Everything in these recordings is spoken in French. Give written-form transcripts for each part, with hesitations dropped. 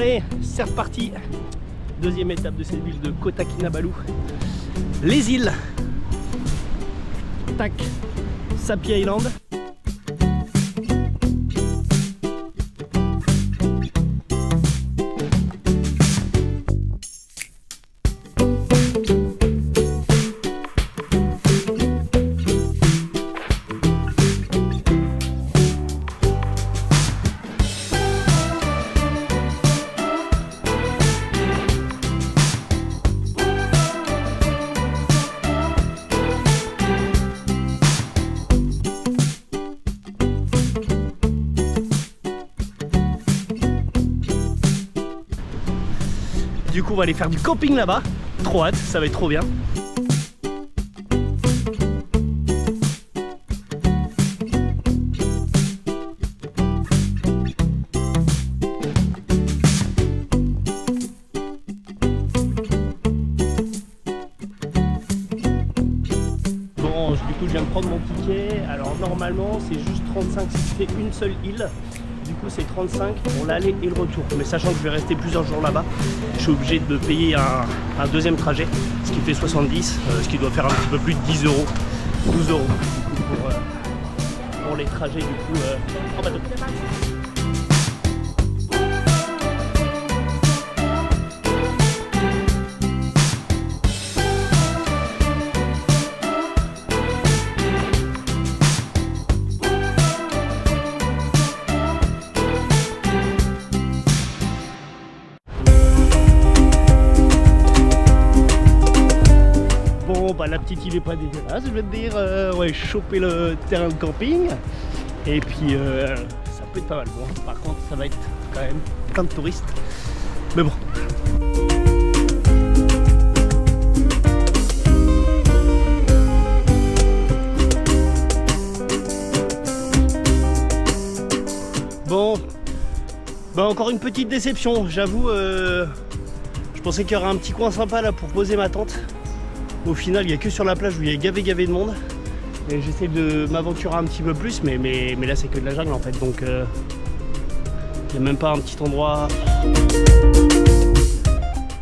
Allez, c'est reparti. Deuxième étape de cette ville de Kota Kinabalu. Les îles. Tac. Sapi Island. Du coup on va aller faire du camping là-bas. Trop hâte, ça va être trop bien. Bon, du coup je viens de prendre mon ticket. Alors normalement c'est juste 35 si tu fais une seule île. Du coup c'est 35 pour l'aller et le retour. Mais sachant que je vais rester plusieurs jours là-bas, je suis obligé de payer un deuxième trajet, ce qui fait 70, ce qui doit faire un petit peu plus de 10 euros, 12 euros du coup, pour les trajets du coup en bateau. Bah, la petite île est pas dégueulasse, je vais te dire, on va choper le terrain de camping et puis ça peut être pas mal. Bon, par contre ça va être quand même plein de touristes, mais bon. Bon, bah encore une petite déception, j'avoue, je pensais qu'il y aurait un petit coin sympa là pour poser ma tente. Au final, il n'y a que sur la plage où il y a gavé de monde. Et j'essaie de m'aventurer un petit peu plus, mais là c'est que de la jungle en fait. Donc il n'y a même pas un petit endroit.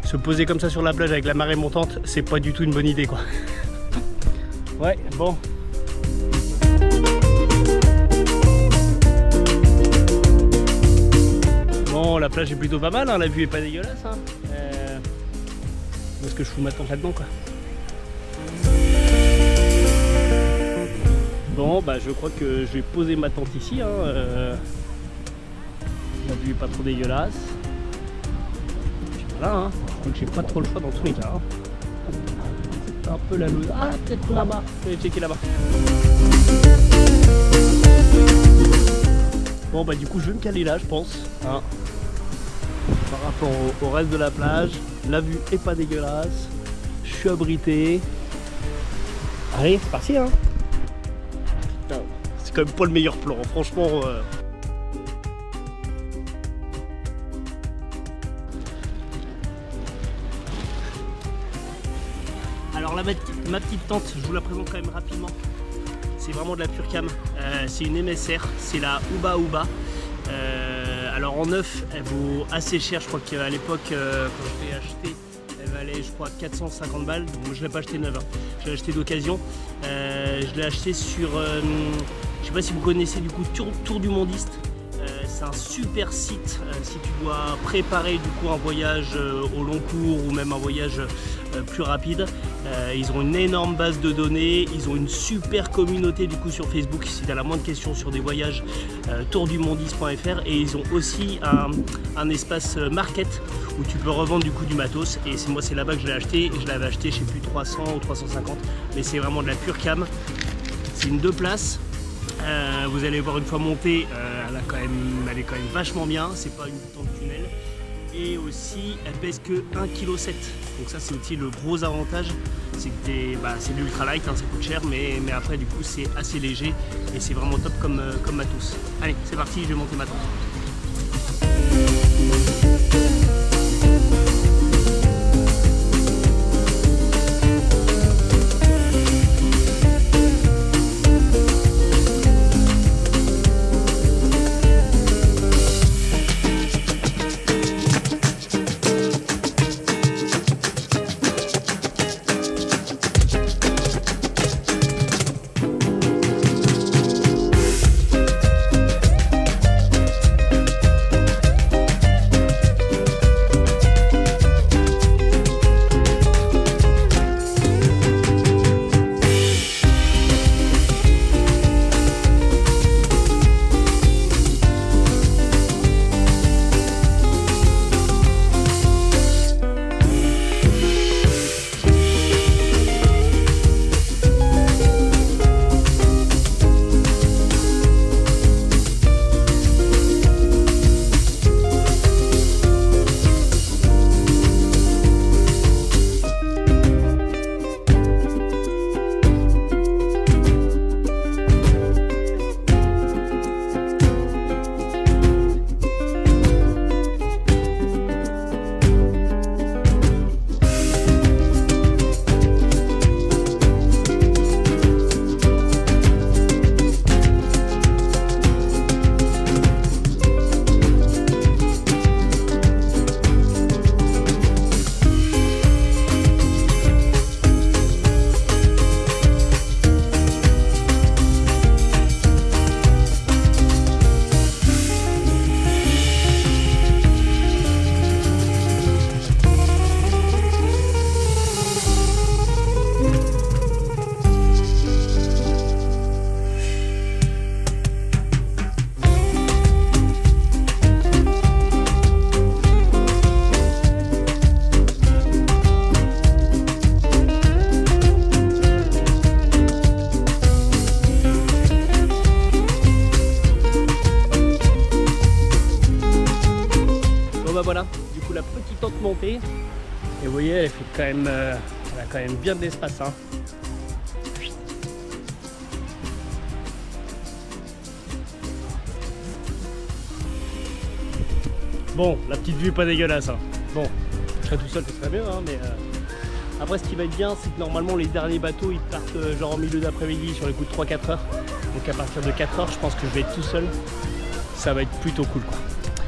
Se poser comme ça sur la plage avec la marée montante, c'est pas du tout une bonne idée quoi. Ouais, bon. Bon, la plage est plutôt pas mal, hein, la vue est pas dégueulasse. Hein. Est-ce que je fous ma tente là-dedans quoi? Bon, bah je crois que je vais poser ma tente ici. Hein, la vue est pas trop dégueulasse. Puis voilà, hein, je crois que j'ai pas trop le choix dans tous les cas. Hein. C'est un peu la loose. Ah, peut-être là-bas. Je vais checker là-bas. Bon, bah du coup, je vais me caler là, je pense. Hein. Par rapport au reste de la plage, la vue est pas dégueulasse. Je suis abrité. Allez, c'est parti, hein. C'est quand même pas le meilleur plan, franchement. Alors là, ma petite tente, je vous la présente quand même rapidement. C'est vraiment de la pure cam. C'est une MSR, c'est la Uba Uba. Alors en neuf, elle vaut assez cher. Je crois qu'à l'époque, quand je l'ai acheté, elle valait je crois 450 balles. Donc moi, je ne l'ai pas acheté neuve, hein. Je l'ai acheté d'occasion. Je l'ai acheté sur, je sais pas si vous connaissez du coup Tour du Mondiste. C'est un super site si tu dois préparer du coup un voyage au long cours ou même un voyage plus rapide. Ils ont une énorme base de données, ils ont une super communauté du coup sur Facebook si tu as la moindre question sur des voyages, tourdumondiste.fr, et ils ont aussi un espace market où tu peux revendre du coup du matos, et moi c'est là-bas que je l'ai acheté. Je l'avais acheté je sais plus 300 ou 350, mais c'est vraiment de la pure cam. C'est une 2 places. Vous allez voir une fois montée, elle est quand même vachement bien, c'est pas une tente tunnel. Et aussi elle pèse que 1,7 kg. Donc ça c'est aussi le gros avantage, c'est que c'est de l'ultra light, hein, ça coûte cher, mais après du coup c'est assez léger et c'est vraiment top comme matos. Allez, c'est parti, je vais monter ma tente. bah voilà, du coup la petite tente montée. Et vous voyez, elle fait quand même, elle a quand même bien de l'espace. Hein. Bon, la petite vue est pas dégueulasse. Hein. Bon, je serais tout seul, c'est très bien, hein, mais après ce qui va être bien, c'est que normalement les derniers bateaux ils partent genre en milieu d'après-midi sur les coups de 3-4 heures. Donc à partir de 4 heures, je pense que je vais être tout seul. Ça va être plutôt cool quoi.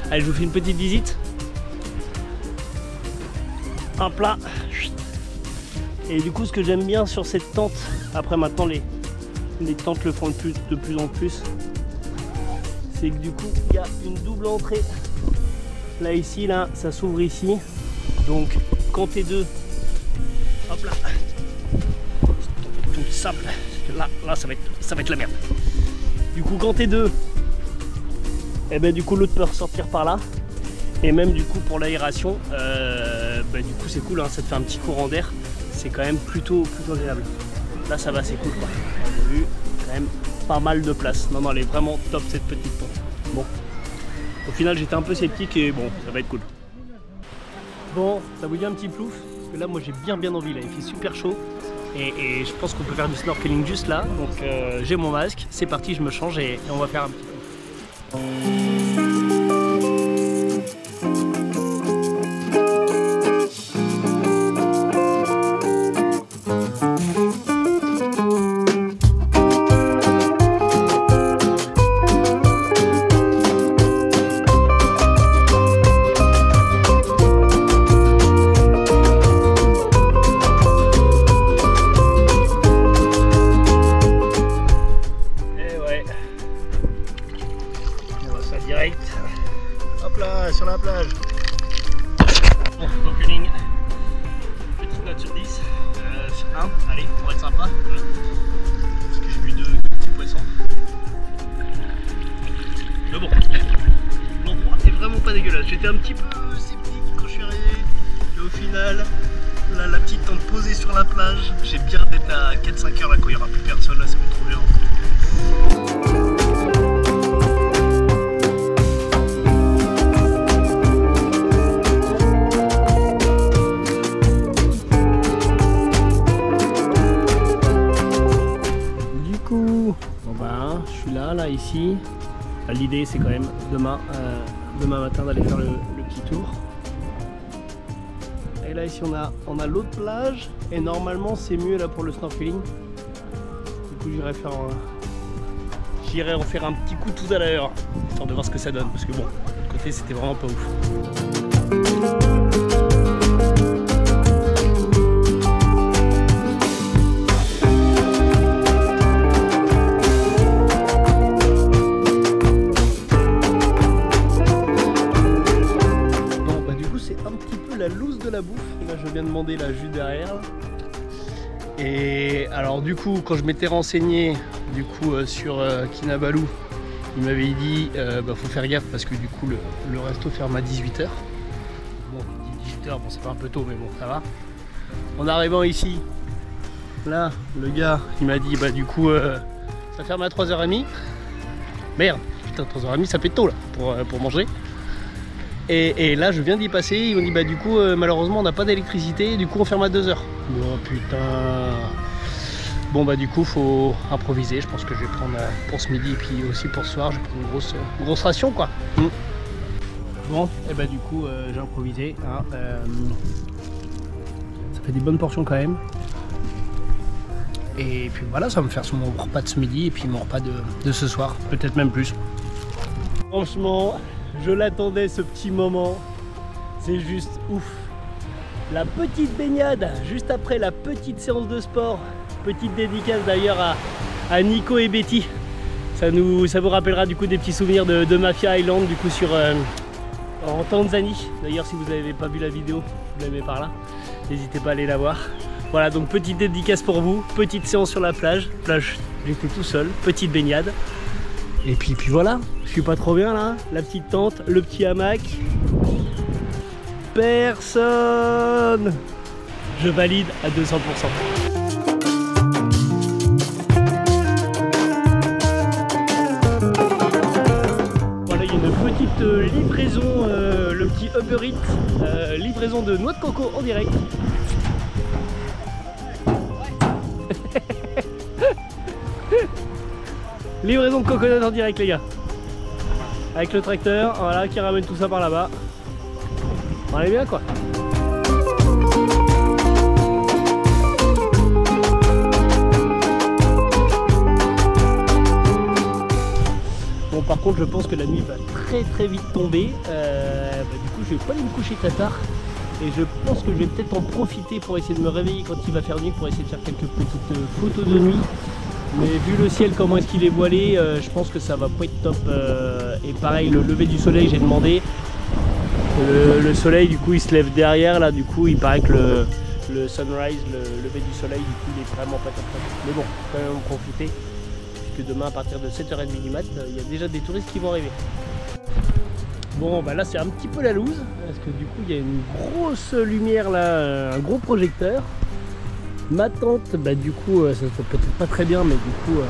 Allez, je vous fais une petite visite. Hop là. Et du coup, ce que j'aime bien sur cette tente, après maintenant les tentes le font de plus en plus, c'est que du coup, il y a une double entrée. Là ici, là, ça s'ouvre ici. Donc quand t'es deux, hop là, tout simple. Là, ça va être la merde. Du coup, quand t'es deux, et ben du coup l'autre peut ressortir par là. Et même du coup pour l'aération, du coup c'est cool, hein, ça te fait un petit courant d'air. C'est quand même plutôt agréable. Là ça va, c'est cool quoi. On a vu quand même pas mal de place. Non, elle est vraiment top cette petite tente. Bon, au final j'étais un peu sceptique et bon, ça va être cool. Bon, ça vous dit un petit plouf? Parce que là moi j'ai bien envie, là il fait super chaud. Et je pense qu'on peut faire du snorkeling juste là. Donc j'ai mon masque, c'est parti, je me change et on va faire un petit plouf. Hop là, sur la plage. Bon, snorkeling. Petite note sur 10. 1, allez, pour être sympa. Parce que j'ai vu deux petits poissons. Mais bon, l'endroit est vraiment pas dégueulasse. J'étais un petit peu sceptique quand je suis arrivé. Et au final, là, la petite tente posée sur la plage. J'ai bien d'être à 4-5 heures là quand il n'y aura plus personne. Là, ça va être trop bien. Je suis là ici. L'idée c'est quand même demain matin d'aller faire le petit tour. Et là ici on a l'autre plage et normalement c'est mieux là pour le snorkeling. Du coup j'irai en faire un petit coup tout à l'heure, histoire de voir ce que ça donne, parce que bon, de l'autre côté c'était vraiment pas ouf. La loose de la bouffe, là je viens de demander la jus derrière. Et alors du coup quand je m'étais renseigné du coup sur Kinabalu, il m'avait dit faut faire gaffe parce que du coup le resto ferme à 18 h. Bon 18 h, bon c'est pas un peu tôt mais bon ça va. En arrivant ici, là le gars il m'a dit du coup ça ferme à 3h30. Merde, putain 3h30 ça fait tôt là pour manger. Et là je viens d'y passer, ils m'ont dit du coup malheureusement on n'a pas d'électricité, du coup on ferme à 2 h. Oh putain. Bon du coup faut improviser, je pense que je vais prendre pour ce midi et puis aussi pour ce soir, je vais prendre une grosse ration quoi. Bon et du coup j'ai improvisé, hein, ça fait des bonnes portions quand même. Et puis voilà, ça va me faire mon repas de ce midi et puis mon repas de ce soir, peut-être même plus. Franchement, je l'attendais ce petit moment, c'est juste ouf. La petite baignade juste après la petite séance de sport, petite dédicace d'ailleurs à Nico et Betty. Ça vous rappellera du coup des petits souvenirs de Mafia Island du coup en Tanzanie. D'ailleurs si vous n'avez pas vu la vidéo, vous l'avez par là, n'hésitez pas à aller la voir. Voilà, donc petite dédicace pour vous, petite séance sur la plage, j'étais tout seul, petite baignade. Et puis voilà, je suis pas trop bien là, la petite tente, le petit hamac. Personne. Je valide à 200%. Voilà, il y a une petite livraison, le petit Uber Eats, livraison de noix de coco en direct. Livraison de coconut en direct les gars. Avec le tracteur, voilà, qui ramène tout ça par là-bas. On est bien quoi. Bon par contre je pense que la nuit va très vite tomber. Du coup je vais pas aller me coucher très tard. Et je pense que je vais peut-être en profiter pour essayer de me réveiller quand il va faire nuit pour essayer de faire quelques petites photos de nuit. Mais vu le ciel, comment est-ce qu'il est voilé, je pense que ça va pas être top. Et pareil, le lever du soleil, j'ai demandé. Le soleil, du coup, il se lève derrière. Là, du coup, il paraît que le sunrise, le lever du soleil, du coup, il est vraiment pas top. Mais bon, quand même en profiter. Puisque demain, à partir de 7h30 du mat, il y a déjà des touristes qui vont arriver. Bon, bah là, c'est un petit peu la loose. Parce que du coup, il y a une grosse lumière là, un gros projecteur. Ma tente, bah du coup, ça peut-être pas très bien, mais du coup,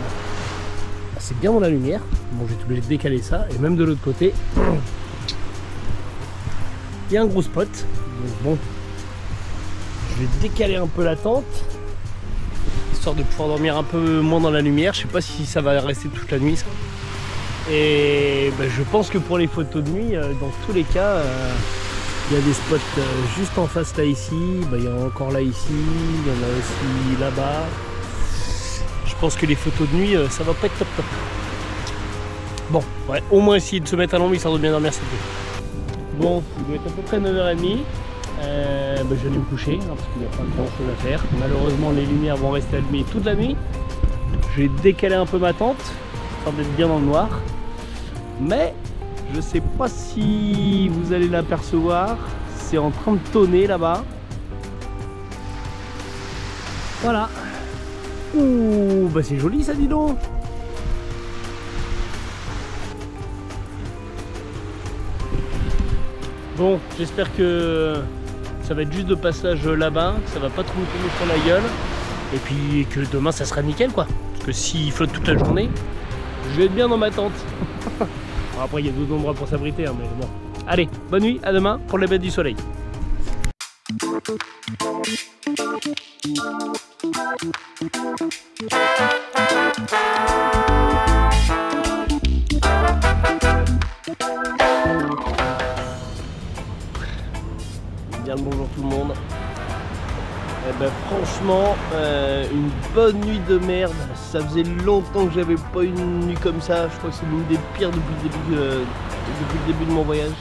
c'est bien dans la lumière. Bon, j'ai été obligé de décaler ça. Et même de l'autre côté, il y a un gros spot. Donc bon, je vais décaler un peu la tente, histoire de pouvoir dormir un peu moins dans la lumière. Je sais pas si ça va rester toute la nuit, ça. Et bah, je pense que pour les photos de nuit, dans tous les cas, il y a des spots juste en face là ici, bah, il y en a encore là ici, il y en a aussi là-bas. Je pense que les photos de nuit, ça va pas être top. Bon, ouais, au moins essayer de se mettre à l'ombre, histoire de bien dormir cette nuit. Bon, il doit être à peu près 9h30. Bah, je vais me coucher, hein, parce qu'il n'y a pas grand chose à faire. Malheureusement, les lumières vont rester allumées toute la nuit. Je vais décaler un peu ma tente, histoire d'être bien dans le noir. Mais je sais pas si vous allez l'apercevoir, c'est en train de tonner là-bas. Voilà. Ouh, bah c'est joli ça, dis donc. Bon, j'espère que ça va être juste de passage là-bas, que ça va pas trop me tomber sur la gueule. Et puis que demain ça sera nickel quoi. Parce que s'il flotte toute la journée, je vais être bien dans ma tente. Après il y a d'autres endroits pour s'abriter, hein, mais bon. Allez, bonne nuit, à demain pour les bêtes du soleil. Bien le bonjour tout le monde. Eh ben, franchement, une bonne nuit de merde. Ça faisait longtemps que j'avais pas une nuit comme ça. Je crois que c'est l'une des pires depuis le début de mon voyage.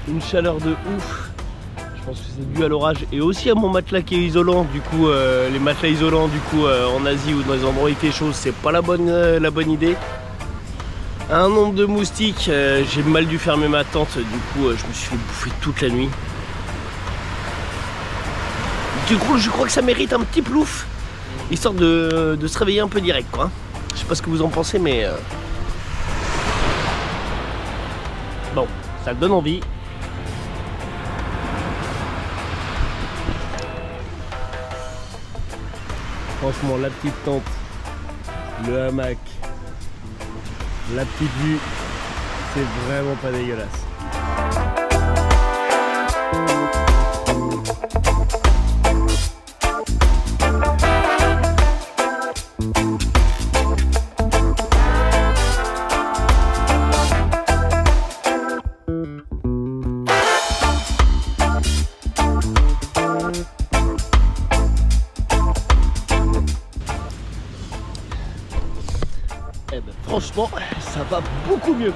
Une chaleur de ouf. Je pense que c'est dû à l'orage et aussi à mon matelas qui est isolant. Du coup, les matelas isolants du coup en Asie ou dans les endroits où il fait chaud, c'est pas la bonne idée. Un nombre de moustiques. J'ai mal dû fermer ma tente. Du coup, je me suis fait bouffer toute la nuit. Du coup, je crois que ça mérite un petit plouf, histoire de se réveiller un peu direct, quoi. Je sais pas ce que vous en pensez, mais bon, ça donne envie. Franchement, la petite tente, le hamac, la petite vue, c'est vraiment pas dégueulasse. Franchement, ça va beaucoup mieux.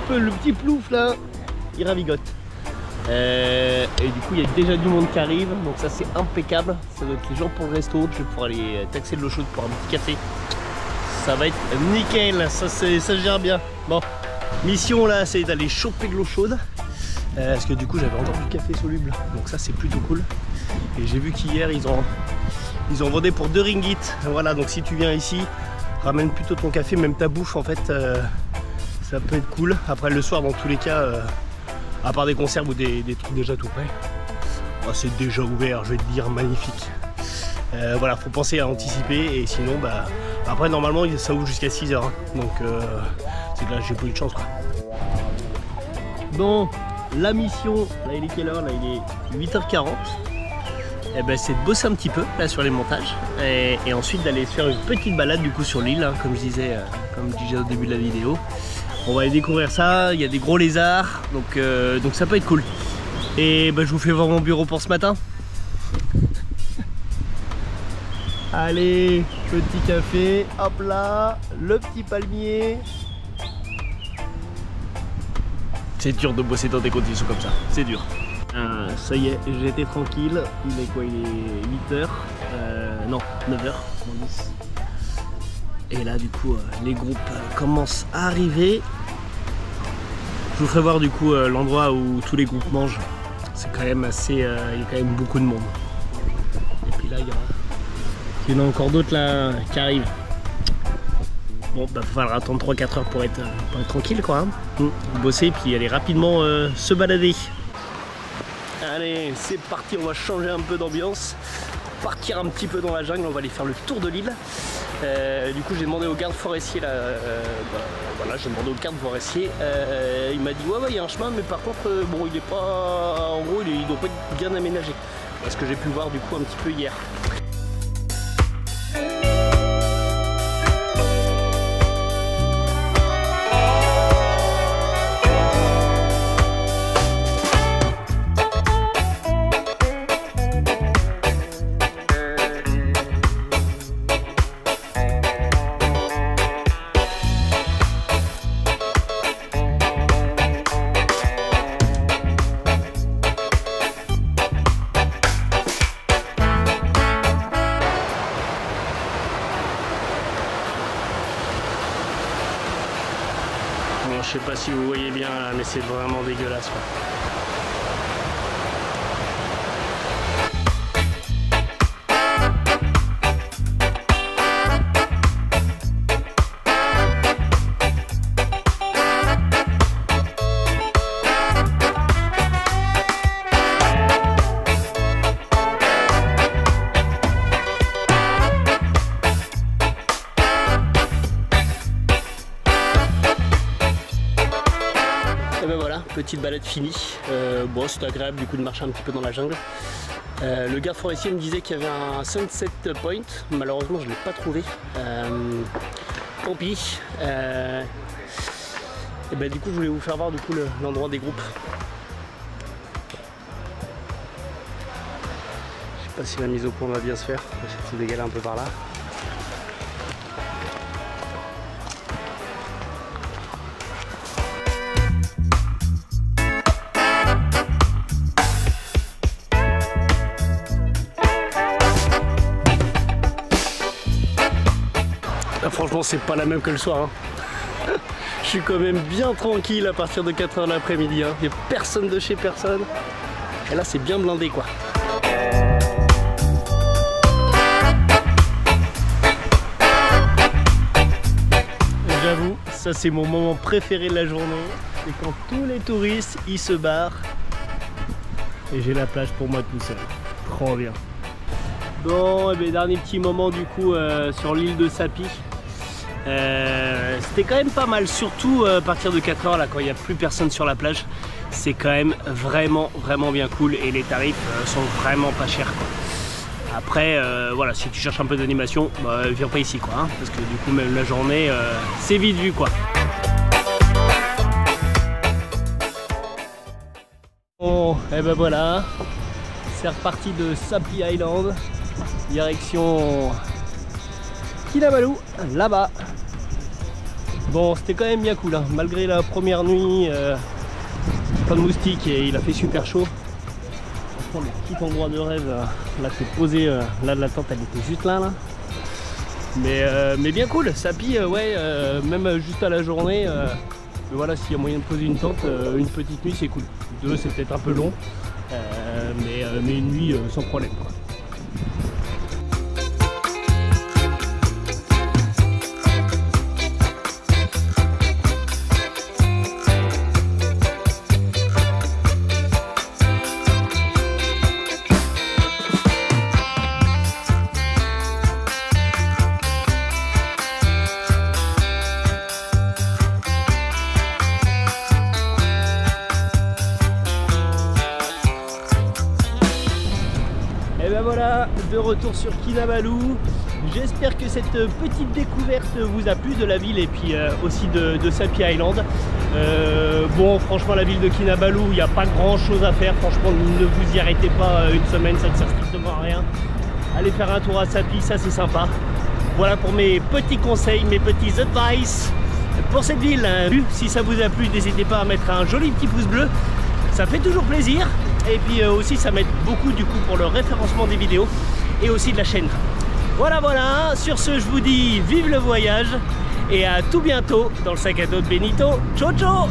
Le petit plouf là, il ravigote. Et du coup, il y a déjà du monde qui arrive, donc ça c'est impeccable. Ça doit être les gens pour le resto. Je vais pouvoir aller taxer de l'eau chaude pour un petit café. Ça va être nickel, ça gère bien. Bon, mission là, c'est d'aller choper de l'eau chaude. Parce que du coup, j'avais encore du café soluble, donc ça c'est plutôt cool. Et j'ai vu qu'hier, ils ont vendu pour 2 ringgits. Voilà, donc si tu viens ici, ramène plutôt ton café, même ta bouffe en fait, ça peut être cool. Après le soir dans tous les cas, à part des conserves ou des trucs déjà tout prêts, oh, c'est déjà ouvert, je vais te dire, magnifique. Voilà, faut penser à anticiper et sinon bah après normalement ça ouvre jusqu'à 6h, hein. Donc c'est que là j'ai pas eu de chance quoi. Bon, la mission, là il est quelle heure? Là il est 8h40. Et ben, c'est de bosser un petit peu là sur les montages et ensuite d'aller se faire une petite balade du coup sur l'île, hein, comme je disais au début de la vidéo. On va aller découvrir ça, il y a des gros lézards, donc ça peut être cool. Et ben, je vous fais voir mon bureau pour ce matin. Allez, petit café, hop là, le petit palmier. C'est dur de bosser dans des conditions comme ça, c'est dur. Ça y est, j'étais tranquille. Il est quoi? Il est 8h. Non, 9h. Et là, du coup, les groupes commencent à arriver. Je vous ferai voir du coup l'endroit où tous les groupes mangent. C'est quand même assez. Il y a quand même beaucoup de monde. Et puis là, il y en a encore d'autres là qui arrivent. Bon, bah, il va falloir attendre 3-4 heures pour être tranquille, quoi. Hein. Bosser et puis aller rapidement se balader. Allez, c'est parti, on va changer un peu d'ambiance, partir un petit peu dans la jungle, on va aller faire le tour de l'île. Du coup, j'ai demandé au garde forestier là, voilà, j'ai demandé au garde forestier. Il m'a dit ouais, il y a un chemin, mais par contre, bon, il est pas, en gros, il doit pas être bien aménagé. Parce que j'ai pu voir du coup un petit peu hier. Bon, je sais pas si vous voyez bien là, mais c'est vraiment dégueulasse, quoi. Et ben voilà, petite balade finie. Bon, c'était agréable du coup de marcher un petit peu dans la jungle. Le garde forestier me disait qu'il y avait un sunset point. Malheureusement, je ne l'ai pas trouvé. Tant pis. Et ben du coup, je voulais vous faire voir du coup l'endroit des groupes. Je sais pas si la mise au point va bien se faire. Je vais dégaler un peu par là. Franchement, c'est pas la même que le soir. Hein. Je suis quand même bien tranquille à partir de 4 h de l'après-midi. Hein. Il n'y a personne de chez personne. Et là, c'est bien blindé, quoi. J'avoue, ça c'est mon moment préféré de la journée. C'est quand tous les touristes, ils se barrent. Et j'ai la plage pour moi tout seul. Trop bien. Bon, et bien, dernier petit moment du coup sur l'île de Sapi. C'était quand même pas mal, surtout à partir de 4 h là, quand il n'y a plus personne sur la plage. C'est quand même vraiment bien cool et les tarifs sont vraiment pas chers, quoi. Après, voilà, si tu cherches un peu d'animation, bah, viens pas ici, quoi, hein, parce que du coup même la journée, c'est vite vu, quoi. Bon, et ben voilà, c'est reparti de Sapi Island, direction Kinabalu, là-bas. Bon, c'était quand même bien cool, hein. Malgré la première nuit, pas de moustiques et il a fait super chaud. Franchement, le petit endroit de rêve, là t'es posé, là la tente elle était juste là. Mais bien cool, Sapi, ouais, même juste à la journée, voilà, s'il y a moyen de poser une tente, une petite nuit c'est cool. 2 c'est peut-être un peu long, mais une nuit sans problème, quoi. de retour sur Kinabalu. J'espère que cette petite découverte vous a plu de la ville et puis aussi de Sapi Island. Bon, franchement, la ville de Kinabalu, il n'y a pas grand chose à faire. Franchement, ne vous y arrêtez pas une semaine, ça ne sert strictement à rien. Allez faire un tour à Sapi, ça c'est sympa. Voilà pour mes petits conseils, mes petits advice pour cette ville. Si ça vous a plu, n'hésitez pas à mettre un joli petit pouce bleu. Ça fait toujours plaisir. Et puis aussi ça m'aide beaucoup du coup pour le référencement des vidéos et aussi de la chaîne. Voilà, sur ce je vous dis vive le voyage et à tout bientôt dans le sac à dos de Benito. Ciao ciao.